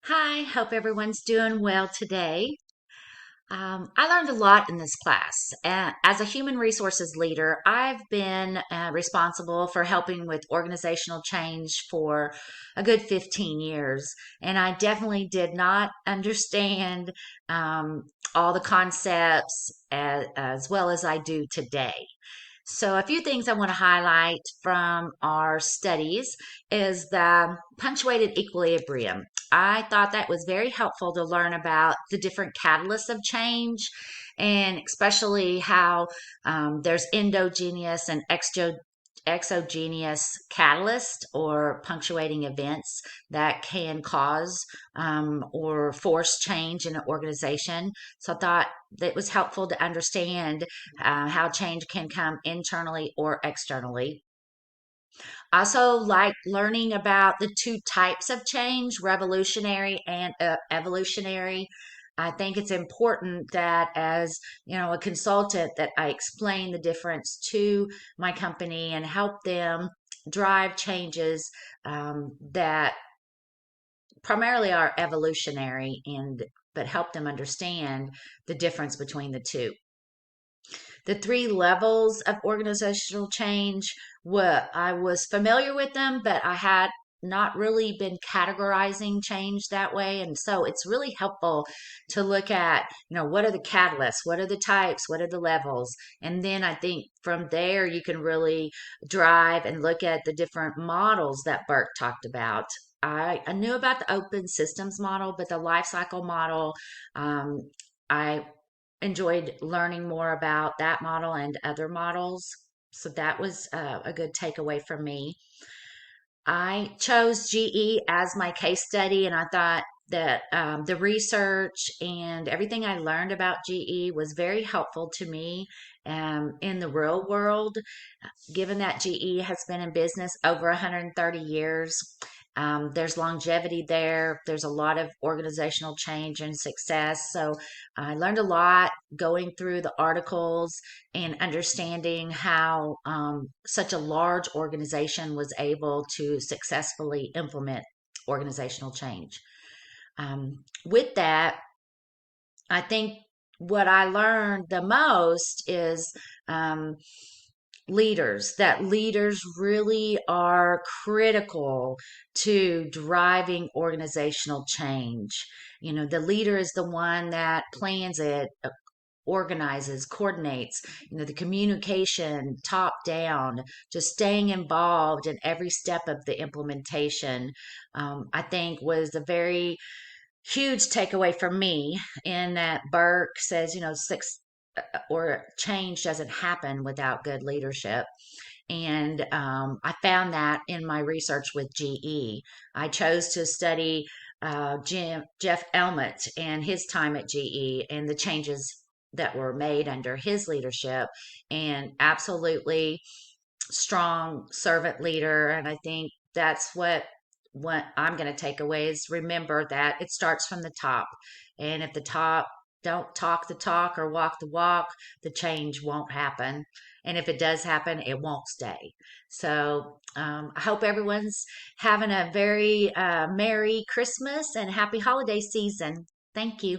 Hi, hope everyone's doing well today. I learned a lot in this class. As a human resources leader, I've been responsible for helping with organizational change for a good 15 years, and I definitely did not understand all the concepts as well as I do today. So, a few things I want to highlight from our studies is the punctuated equilibrium. I thought that was very helpful to learn about the different catalysts of change and especially how there's endogenous and exogenous catalyst or punctuating events that can cause or force change in an organization. So I thought that was helpful to understand how change can come internally or externally. I also like learning about the two types of change, revolutionary and evolutionary. I think it's important that as, a consultant that I explain the difference to my company and help them drive changes that primarily are evolutionary and but help them understand the difference between the two. The three levels of organizational change, what I was familiar with them, but I had not really been categorizing change that way. And so it's really helpful to look at, what are the catalysts, what are the types, what are the levels. And then I think from there you can really drive and look at the different models that Burke talked about. I knew about the open systems model, but the life cycle model, I enjoyed learning more about that model and other models. So that was a good takeaway for me. I chose GE as my case study, and I thought that the research and everything I learned about GE was very helpful to me in the real world, given that GE has been in business over 130 years. There's longevity there. There's a lot of organizational change and success. So I learned a lot going through the articles and understanding how such a large organization was able to successfully implement organizational change. With that, I think what I learned the most is that leaders really are critical to driving organizational change. The leader is the one that plans it, organizes, coordinates, the communication top down, just staying involved in every step of the implementation. I think was a very huge takeaway for me in that Burke says, six or change doesn't happen without good leadership. And I found that in my research with GE. I chose to study Jeff Elmett and his time at GE and the changes that were made under his leadership, and absolutely strong servant leader. And I think that's what I'm going to take away is remember that it starts from the top. And if the top don't talk the talk or walk the walk, the change won't happen. And if it does happen, it won't stay. So I hope everyone's having a very Merry Christmas and happy holiday season. Thank you.